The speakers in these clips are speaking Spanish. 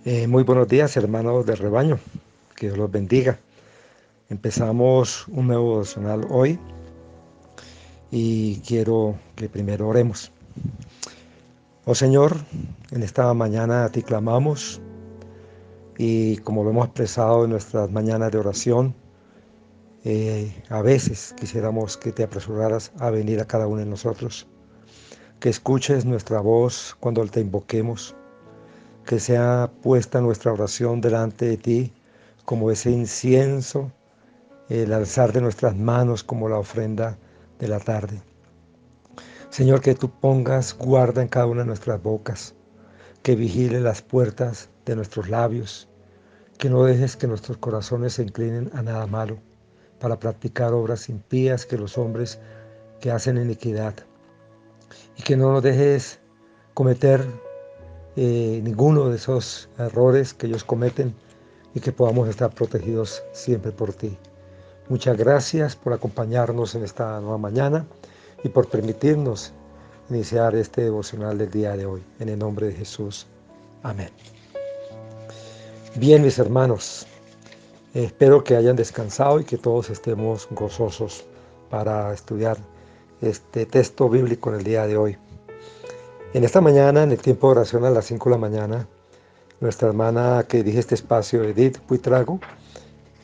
Muy buenos días, hermanos del rebaño. Que Dios los bendiga. Empezamos un nuevo devocional hoy y quiero que primero oremos. Oh Señor, en esta mañana a ti clamamos y como lo hemos expresado en nuestras mañanas de oración, a veces quisiéramos que te apresuraras a venir a cada uno de nosotros, que escuches nuestra voz cuando te invoquemos, que sea puesta nuestra oración delante de ti como ese incienso, el alzar de nuestras manos como la ofrenda de la tarde. Señor, que tú pongas guarda en cada una de nuestras bocas, que vigile las puertas de nuestros labios, que no dejes que nuestros corazones se inclinen a nada malo, para practicar obras impías que los hombres que hacen iniquidad, y que no nos dejes cometer ninguno de esos errores que ellos cometen, y que podamos estar protegidos siempre por ti. Muchas gracias por acompañarnos en esta nueva mañana y por permitirnos iniciar este devocional del día de hoy. En el nombre de Jesús. Amén. Bien, mis hermanos, espero que hayan descansado y que todos estemos gozosos para estudiar este texto bíblico en el día de hoy. En esta mañana, en el tiempo de oración a las 5 de la mañana, nuestra hermana que dirige este espacio, Edith Buitrago,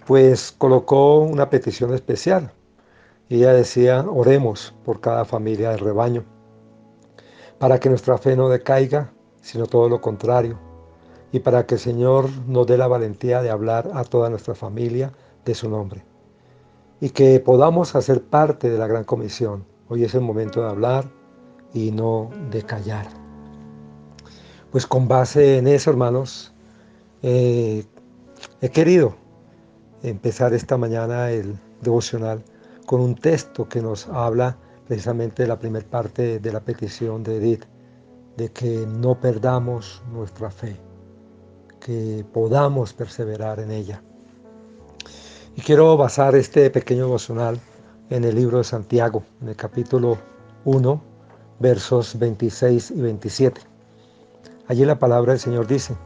pues colocó una petición especial. Y ella decía, oremos por cada familia del rebaño, para que nuestra fe no decaiga, sino todo lo contrario, y para que el Señor nos dé la valentía de hablar a toda nuestra familia de su nombre, y que podamos hacer parte de la gran comisión. Hoy es el momento de hablar y no de callar. Pues con base en eso, hermanos, he querido empezar esta mañana el devocional con un texto que nos habla precisamente de la primera parte de la petición de Edith, de que no perdamos nuestra fe, que podamos perseverar en ella. Y quiero basar este pequeño devocional en el libro de Santiago, en el capítulo 1, versos 26 y 27. Allí la palabra del Señor dice,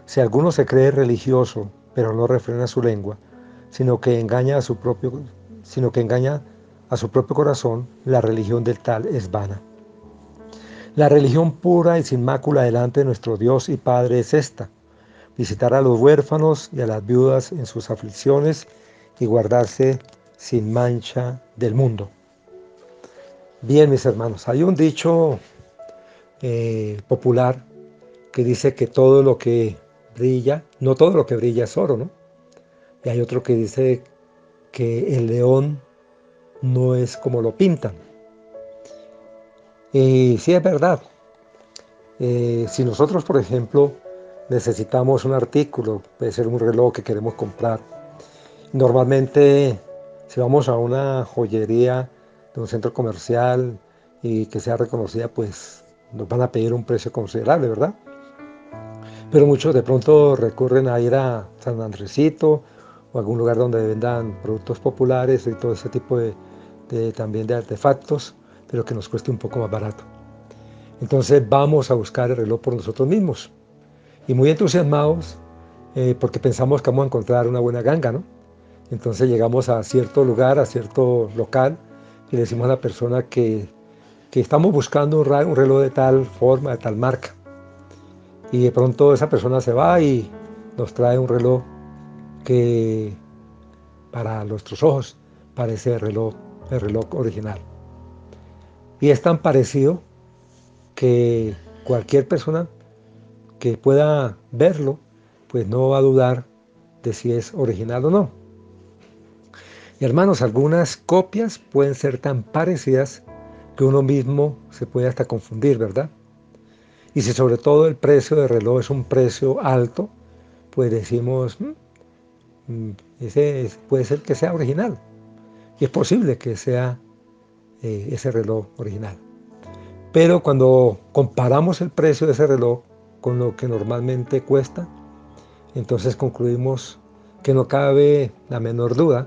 si alguno se cree religioso, pero no refrena su lengua, sino que engaña a su propio corazón, la religión del tal es vana. La religión pura y sin mácula delante de nuestro Dios y Padre es esta: visitar a los huérfanos y a las viudas en sus aflicciones y guardarse sin mancha del mundo. Bien, mis hermanos, hay un dicho popular que dice que todo lo que brilla, no todo lo que brilla es oro, ¿no? Y hay otro que dice que el león no es como lo pintan. Y sí es verdad. Si nosotros, por ejemplo, necesitamos un artículo, puede ser un reloj que queremos comprar, normalmente si vamos a una joyería de un centro comercial y que sea reconocida, pues nos van a pedir un precio considerable, ¿verdad? Pero muchos de pronto recurren a ir a San Andresito o algún lugar donde vendan productos populares y todo ese tipo también de artefactos, pero que nos cueste un poco más barato. Entonces vamos a buscar el reloj por nosotros mismos y muy entusiasmados porque pensamos que vamos a encontrar una buena ganga, ¿no? Entonces llegamos a cierto lugar, a cierto local y le decimos a la persona que estamos buscando un reloj de tal forma, de tal marca. Y de pronto esa persona se va y nos trae un reloj que para nuestros ojos parece el reloj original. Y es tan parecido que cualquier persona que pueda verlo, pues no va a dudar de si es original o no. Y hermanos, algunas copias pueden ser tan parecidas que uno mismo se puede hasta confundir, ¿verdad? Y si sobre todo el precio del reloj es un precio alto, pues decimos, ese puede ser que sea original. Y es posible que sea ese reloj original. Pero cuando comparamos el precio de ese reloj con lo que normalmente cuesta, entonces concluimos que no cabe la menor duda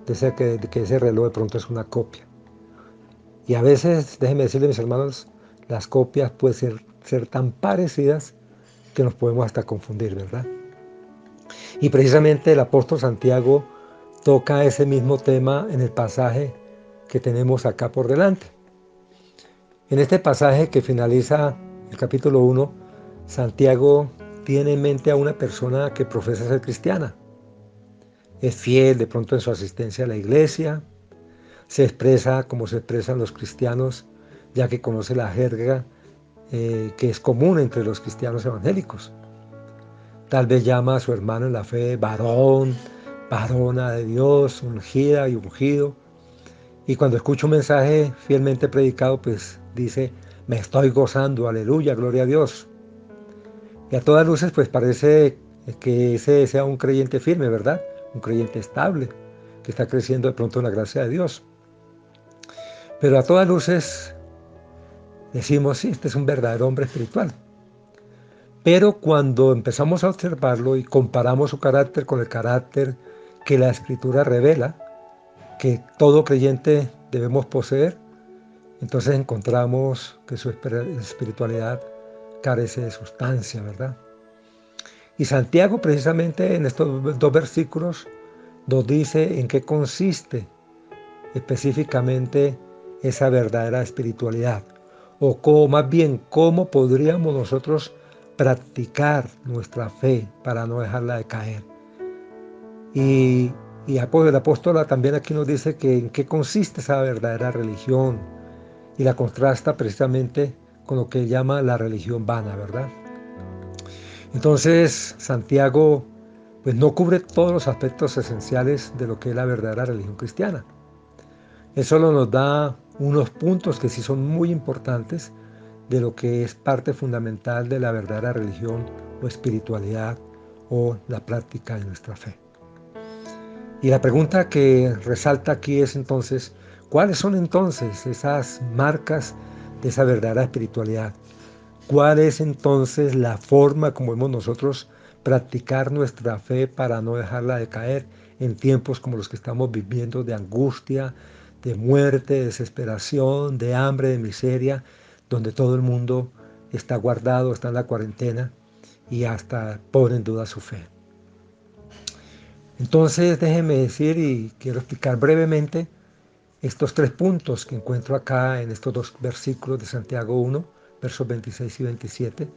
de que ese reloj de pronto es una copia. Y a veces, déjenme decirles, mis hermanos, las copias pueden ser tan parecidas que nos podemos hasta confundir, ¿verdad? Y precisamente el apóstol Santiago toca ese mismo tema en el pasaje que tenemos acá por delante. En este pasaje que finaliza el capítulo 1, Santiago tiene en mente a una persona que profesa ser cristiana. Es fiel de pronto en su asistencia a la iglesia, se expresa como se expresan los cristianos, ya que conoce la jerga que es común entre los cristianos evangélicos. Tal vez llama a su hermano en la fe varón, varona de Dios, ungida y ungido. Y cuando escucha un mensaje fielmente predicado, pues dice, me estoy gozando, aleluya, gloria a Dios. Y a todas luces, pues parece que ese sea un creyente firme, ¿verdad? Un creyente estable, que está creciendo de pronto en la gracia de Dios. Pero a todas luces decimos, sí, este es un verdadero hombre espiritual. Pero cuando empezamos a observarlo y comparamos su carácter con el carácter que la Escritura revela, que todo creyente debemos poseer, entonces encontramos que su espiritualidad carece de sustancia, ¿verdad? Y Santiago precisamente en estos dos versículos nos dice en qué consiste específicamente esa verdadera espiritualidad, o más bien cómo podríamos nosotros practicar nuestra fe para no dejarla de caer. Y el apóstol también aquí nos dice que en qué consiste esa verdadera religión y la contrasta precisamente con lo que llama la religión vana, ¿verdad? Entonces Santiago pues no cubre todos los aspectos esenciales de lo que es la verdadera religión cristiana. Él solo nos da unos puntos que sí son muy importantes de lo que es parte fundamental de la verdadera religión o espiritualidad o la práctica de nuestra fe. Y la pregunta que resalta aquí es entonces, ¿cuáles son entonces esas marcas de esa verdadera espiritualidad? ¿Cuál es entonces la forma como hemos nosotros practicar nuestra fe para no dejarla de caer en tiempos como los que estamos viviendo de angustia, de muerte, de desesperación, de hambre, de miseria, donde todo el mundo está guardado, está en la cuarentena y hasta pone en duda su fe? Entonces déjenme decir y quiero explicar brevemente estos tres puntos que encuentro acá en estos dos versículos de Santiago 1, versos 26 y 27,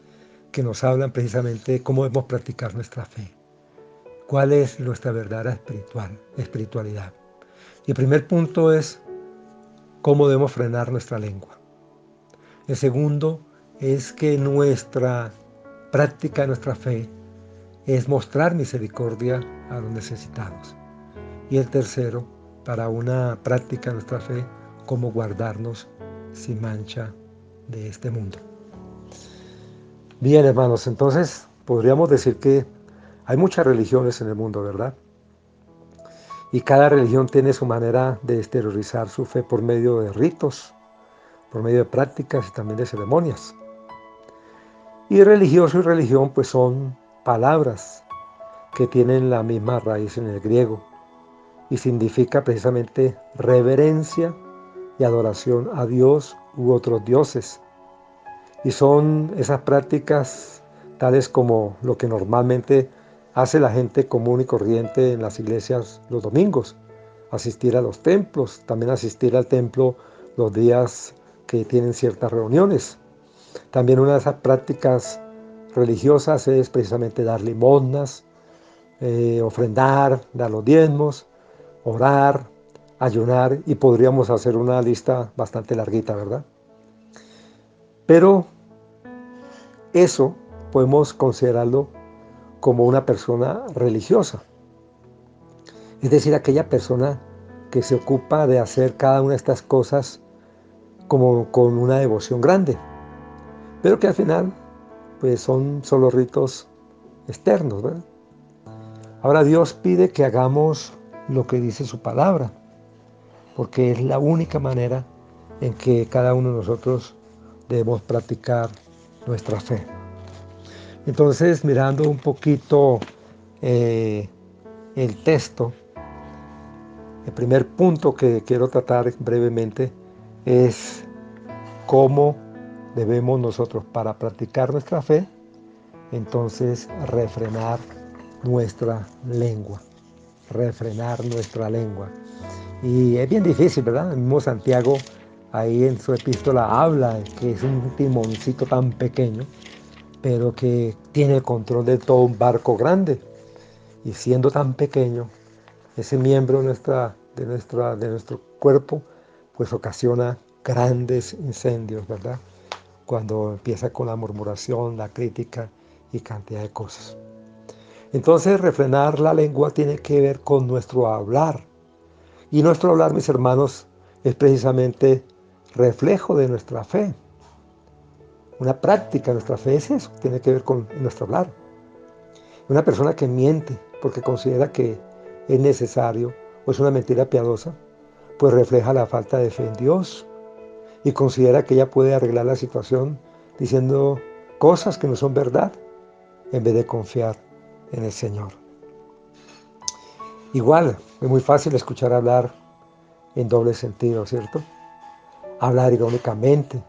que nos hablan precisamente de cómo debemos practicar nuestra fe. ¿Cuál es nuestra verdadera espiritualidad? Y el primer punto es cómo debemos frenar nuestra lengua. El segundo es que nuestra práctica de nuestra fe es mostrar misericordia a los necesitados. Y el tercero, para una práctica de nuestra fe, cómo guardarnos sin mancha de este mundo. Bien, hermanos, entonces podríamos decir que hay muchas religiones en el mundo, ¿verdad? Y cada religión tiene su manera de exteriorizar su fe por medio de ritos, por medio de prácticas y también de ceremonias. Y religioso y religión pues son palabras que tienen la misma raíz en el griego y significa precisamente reverencia y adoración a Dios u otros dioses. Y son esas prácticas tales como lo que normalmente hace la gente común y corriente en las iglesias los domingos. Asistir a los templos, también asistir al templo los días que tienen ciertas reuniones. También una de esas prácticas religiosas es precisamente dar limosnas, ofrendar, dar los diezmos, orar, ayunar, y podríamos hacer una lista bastante larguita, ¿verdad? Pero eso podemos considerarlo como una persona religiosa, es decir, aquella persona que se ocupa de hacer cada una de estas cosas como con una devoción grande, pero que al final pues son solo ritos externos, ¿verdad? Ahora Dios pide que hagamos lo que dice su palabra, porque es la única manera en que cada uno de nosotros debemos practicar nuestra fe. Entonces, mirando un poquito el texto, el primer punto que quiero tratar brevemente es cómo debemos nosotros, para practicar nuestra fe, entonces refrenar nuestra lengua, refrenar nuestra lengua. Y es bien difícil, ¿verdad? El mismo Santiago ahí en su epístola habla de que es un timoncito tan pequeño, pero que tiene el control de todo un barco grande. Y siendo tan pequeño, ese miembro de nuestro cuerpo, pues ocasiona grandes incendios, ¿verdad? Cuando empieza con la murmuración, la crítica y cantidad de cosas. Entonces, refrenar la lengua tiene que ver con nuestro hablar. Y nuestro hablar, mis hermanos, es precisamente reflejo de nuestra fe. Una práctica de nuestra fe es eso, tiene que ver con nuestro hablar. Una persona que miente porque considera que es necesario o es una mentira piadosa, pues refleja la falta de fe en Dios y considera que ella puede arreglar la situación diciendo cosas que no son verdad en vez de confiar en el Señor. Igual, es muy fácil escuchar hablar en doble sentido, ¿cierto? Hablar irónicamente,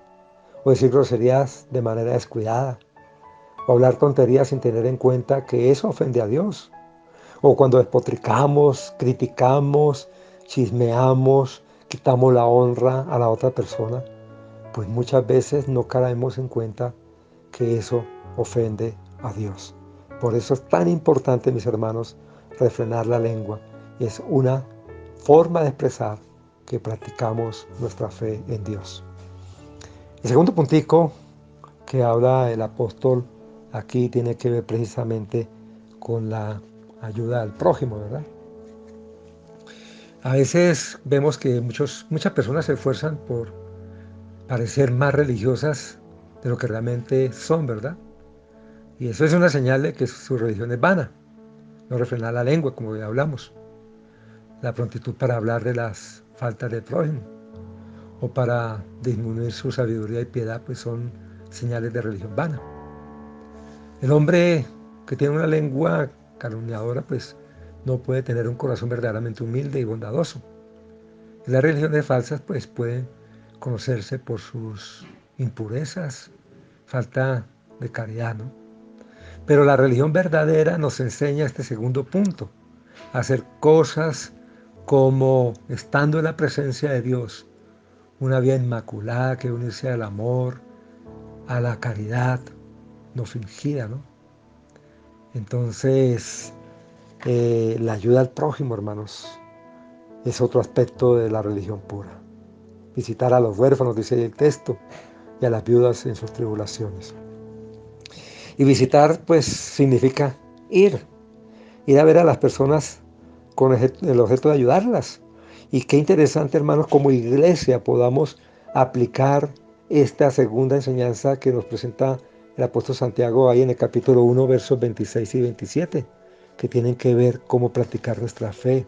o decir groserías de manera descuidada, o hablar tonterías sin tener en cuenta que eso ofende a Dios. O cuando despotricamos, criticamos, chismeamos, quitamos la honra a la otra persona, pues muchas veces no caemos en cuenta que eso ofende a Dios. Por eso es tan importante, mis hermanos, refrenar la lengua. Y es una forma de expresar que practicamos nuestra fe en Dios. El segundo puntico que habla el apóstol aquí tiene que ver precisamente con la ayuda al prójimo, ¿verdad? A veces vemos que muchas personas se esfuerzan por parecer más religiosas de lo que realmente son, ¿verdad? Y eso es una señal de que su religión es vana, no refrenar la lengua, como ya hablamos, la prontitud para hablar de las faltas del prójimo o para disminuir su sabiduría y piedad, pues son señales de religión vana. El hombre que tiene una lengua calumniadora, pues no puede tener un corazón verdaderamente humilde y bondadoso. Y las religiones falsas, pues pueden conocerse por sus impurezas, falta de caridad, ¿no? Pero la religión verdadera nos enseña este segundo punto, a hacer cosas como estando en la presencia de Dios, una vida inmaculada que unirse al amor, a la caridad, no fingida, ¿no? Entonces, la ayuda al prójimo, hermanos, es otro aspecto de la religión pura. Visitar a los huérfanos, dice el texto, y a las viudas en sus tribulaciones. Y visitar, pues, significa ir a ver a las personas con el objeto de ayudarlas. Y qué interesante, hermanos, como iglesia podamos aplicar esta segunda enseñanza que nos presenta el apóstol Santiago ahí en el capítulo 1, versos 26 y 27, que tienen que ver cómo practicar nuestra fe.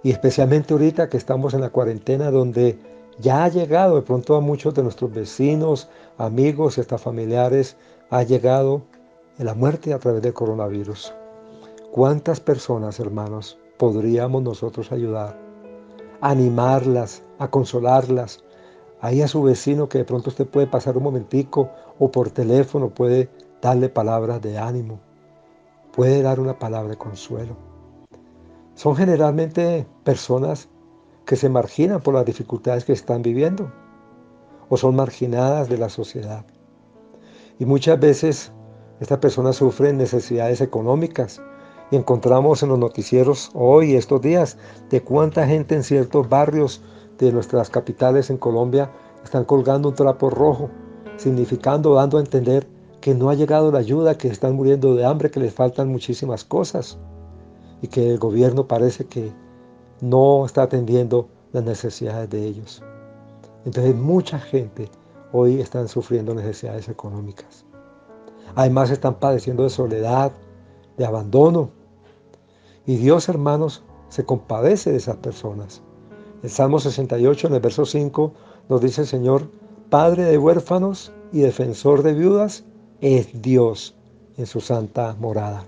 Y especialmente ahorita que estamos en la cuarentena, donde ya ha llegado de pronto a muchos de nuestros vecinos, amigos y hasta familiares, ha llegado la muerte a través del coronavirus. ¿Cuántas personas, hermanos, podríamos nosotros ayudar? A animarlas, a consolarlas. Ahí a su vecino que de pronto usted puede pasar un momentico o por teléfono puede darle palabras de ánimo. Puede dar una palabra de consuelo. Son generalmente personas que se marginan por las dificultades que están viviendo o son marginadas de la sociedad. Y muchas veces estas personas sufren necesidades económicas y encontramos en los noticieros hoy, estos días, de cuánta gente en ciertos barrios de nuestras capitales en Colombia están colgando un trapo rojo, significando, dando a entender que no ha llegado la ayuda, que están muriendo de hambre, que les faltan muchísimas cosas y que el gobierno parece que no está atendiendo las necesidades de ellos. Entonces mucha gente hoy están sufriendo necesidades económicas. Además están padeciendo de soledad, de abandono. Y Dios, hermanos, se compadece de esas personas. El Salmo 68, en el verso 5, nos dice el Señor, Padre de huérfanos y defensor de viudas, es Dios en su santa morada.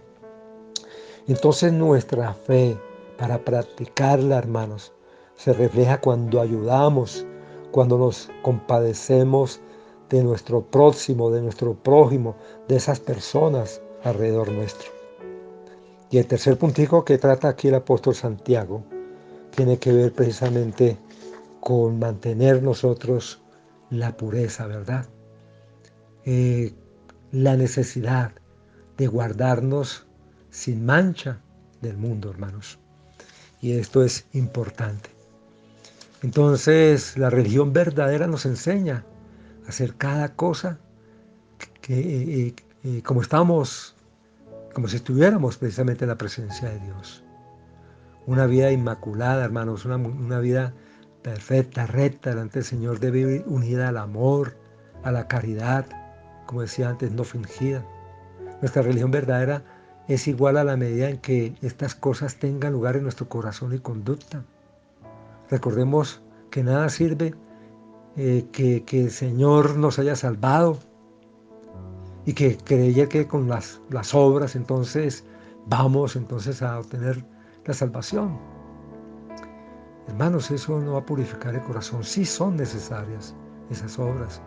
Entonces nuestra fe, para practicarla, hermanos, se refleja cuando ayudamos, cuando nos compadecemos de nuestro próximo, de nuestro prójimo, de esas personas alrededor nuestro. Y el tercer puntico que trata aquí el apóstol Santiago tiene que ver precisamente con mantener nosotros la pureza, ¿verdad? La necesidad de guardarnos sin mancha del mundo, hermanos. Y esto es importante. Entonces, la religión verdadera nos enseña a hacer cada cosa como estamos, como si estuviéramos precisamente en la presencia de Dios. Una vida inmaculada, hermanos, una vida perfecta, recta delante del Señor, debe ir unida al amor, a la caridad, como decía antes, no fingida. Nuestra religión verdadera es igual a la medida en que estas cosas tengan lugar en nuestro corazón y conducta. Recordemos que nada sirve que el Señor nos haya salvado y que creía que con las obras entonces vamos entonces a obtener la salvación. Hermanos, eso no va a purificar el corazón. Sí son necesarias esas obras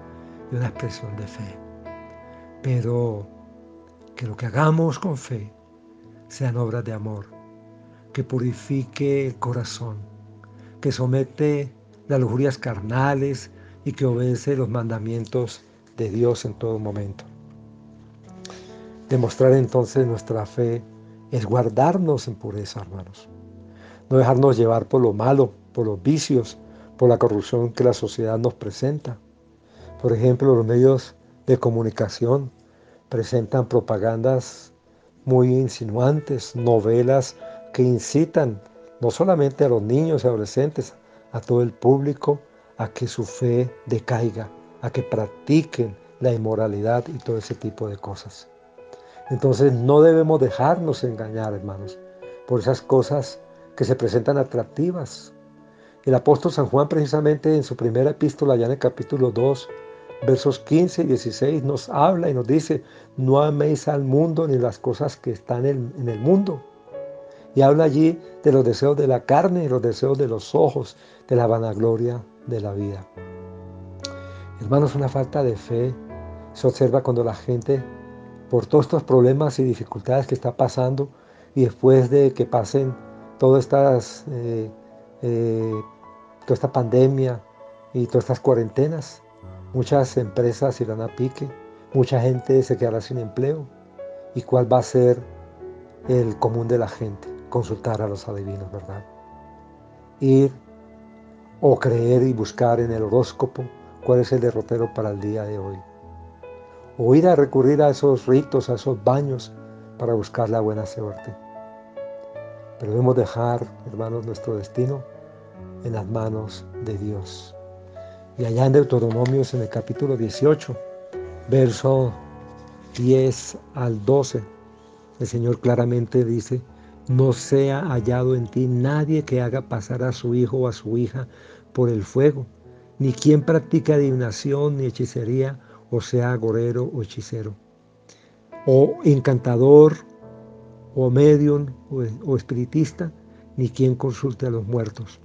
y una expresión de fe, pero que lo que hagamos con fe sean obras de amor, que purifique el corazón, que somete las lujurias carnales y que obedece los mandamientos de Dios en todo momento. Demostrar entonces nuestra fe es guardarnos en pureza, hermanos. No dejarnos llevar por lo malo, por los vicios, por la corrupción que la sociedad nos presenta. Por ejemplo, los medios de comunicación presentan propagandas muy insinuantes, novelas que incitan no solamente a los niños y adolescentes, a todo el público, a que su fe decaiga, a que practiquen la inmoralidad y todo ese tipo de cosas. Entonces no debemos dejarnos engañar, hermanos, por esas cosas que se presentan atractivas. El apóstol San Juan precisamente en su primera epístola, ya en el capítulo 2, versos 15 y 16, nos habla y nos dice: no améis al mundo ni las cosas que están en el mundo. Y habla allí de los deseos de la carne y los deseos de los ojos, de la vanagloria de la vida. Hermanos, una falta de fe se observa cuando la gente, por todos estos problemas y dificultades que está pasando, y después de que pasen todas estas, toda esta pandemia y todas estas cuarentenas, muchas empresas irán a pique, mucha gente se quedará sin empleo. ¿Y cuál va a ser el común de la gente? Consultar a los adivinos, ¿verdad? Ir o creer y buscar en el horóscopo cuál es el derrotero para el día de hoy. O ir a recurrir a esos ritos, a esos baños para buscar la buena suerte. Pero debemos dejar, hermanos, nuestro destino en las manos de Dios. Y allá en Deuteronomios, en el capítulo 18, verso 10 al 12, el Señor claramente dice: no sea hallado en ti nadie que haga pasar a su hijo o a su hija por el fuego, ni quien practique adivinación ni hechicería, o sea agorero o hechicero, o encantador, o medium, o espiritista, ni quien consulte a los muertos.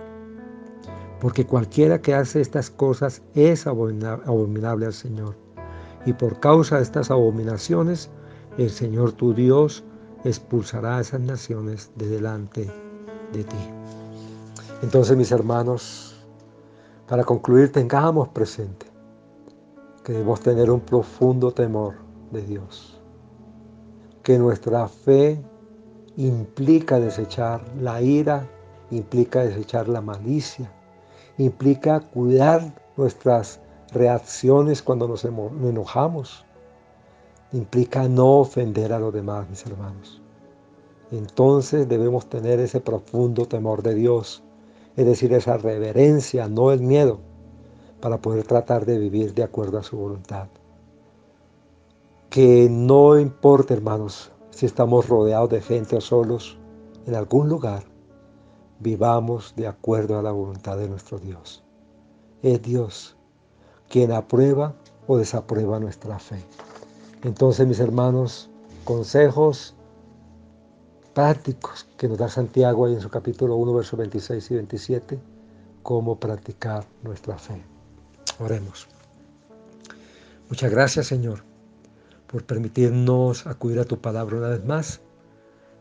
Porque cualquiera que hace estas cosas es abominable al Señor. Y por causa de estas abominaciones, el Señor tu Dios expulsará a esas naciones de delante de ti. Entonces, mis hermanos, para concluir, tengamos presente que debemos tener un profundo temor de Dios. Que nuestra fe implica desechar la ira, implica desechar la malicia, implica cuidar nuestras reacciones cuando nos enojamos, implica no ofender a los demás, mis hermanos. Entonces debemos tener ese profundo temor de Dios, es decir, esa reverencia, no el miedo, para poder tratar de vivir de acuerdo a su voluntad. Que no importa, hermanos, si estamos rodeados de gente o solos en algún lugar, vivamos de acuerdo a la voluntad de nuestro Dios. Es Dios quien aprueba o desaprueba nuestra fe. Entonces, mis hermanos, consejos prácticos que nos da Santiago ahí en su capítulo 1, versos 26 y 27, cómo practicar nuestra fe. Oremos. Muchas gracias, Señor, por permitirnos acudir a tu palabra una vez más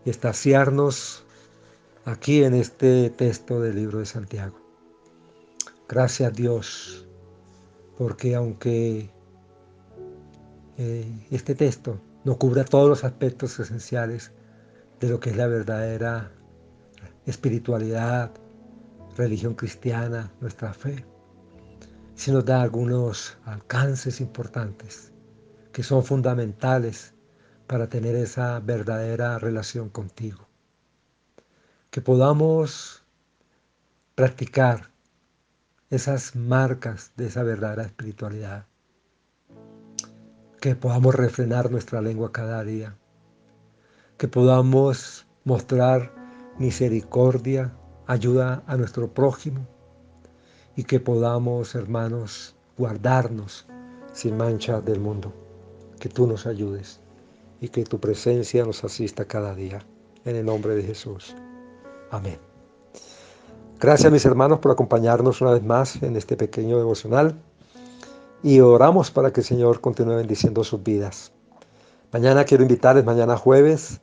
y estaciarnos aquí en este texto del libro de Santiago. Gracias, Dios, porque aunque este texto no cubra todos los aspectos esenciales de lo que es la verdadera espiritualidad, religión cristiana, nuestra fe, sí nos da algunos alcances importantes que son fundamentales para tener esa verdadera relación contigo. Que podamos practicar esas marcas de esa verdadera espiritualidad. Que podamos refrenar nuestra lengua cada día. Que podamos mostrar misericordia, ayuda a nuestro prójimo. Y que podamos, hermanos, guardarnos sin mancha del mundo. Que tú nos ayudes y que tu presencia nos asista cada día. En el nombre de Jesús. Amén. Gracias, mis hermanos, por acompañarnos una vez más en este pequeño devocional y oramos para que el Señor continúe bendiciendo sus vidas. Mañana quiero invitarles, mañana jueves,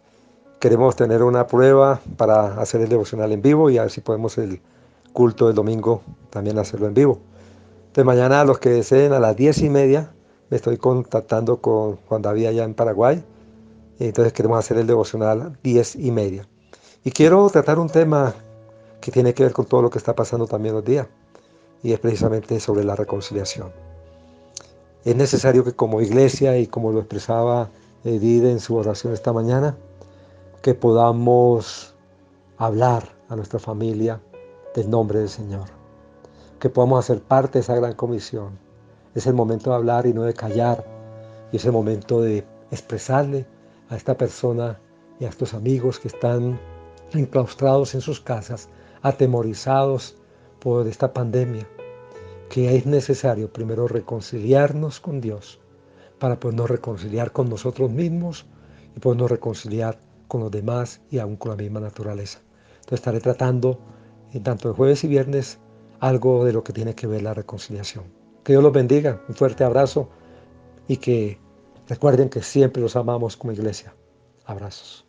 queremos tener una prueba para hacer el devocional en vivo y a ver si podemos el culto del domingo también hacerlo en vivo. Entonces mañana, los que deseen, a las 10:30 me estoy contactando con Juan David allá en Paraguay. Entonces queremos hacer el devocional 10:30. Y quiero tratar un tema que tiene que ver con todo lo que está pasando también hoy día, y es precisamente sobre la reconciliación. Es necesario que como iglesia, y como lo expresaba Edith en su oración esta mañana, que podamos hablar a nuestra familia del nombre del Señor, que podamos hacer parte de esa gran comisión. Es el momento de hablar y no de callar, y es el momento de expresarle a esta persona y a estos amigos que están enclaustrados en sus casas, atemorizados por esta pandemia, que es necesario primero reconciliarnos con Dios para podernos reconciliar con nosotros mismos y podernos reconciliar con los demás y aún con la misma naturaleza. Entonces estaré tratando, tanto el jueves y viernes, algo de lo que tiene que ver la reconciliación. Que Dios los bendiga, un fuerte abrazo y que recuerden que siempre los amamos como iglesia. Abrazos.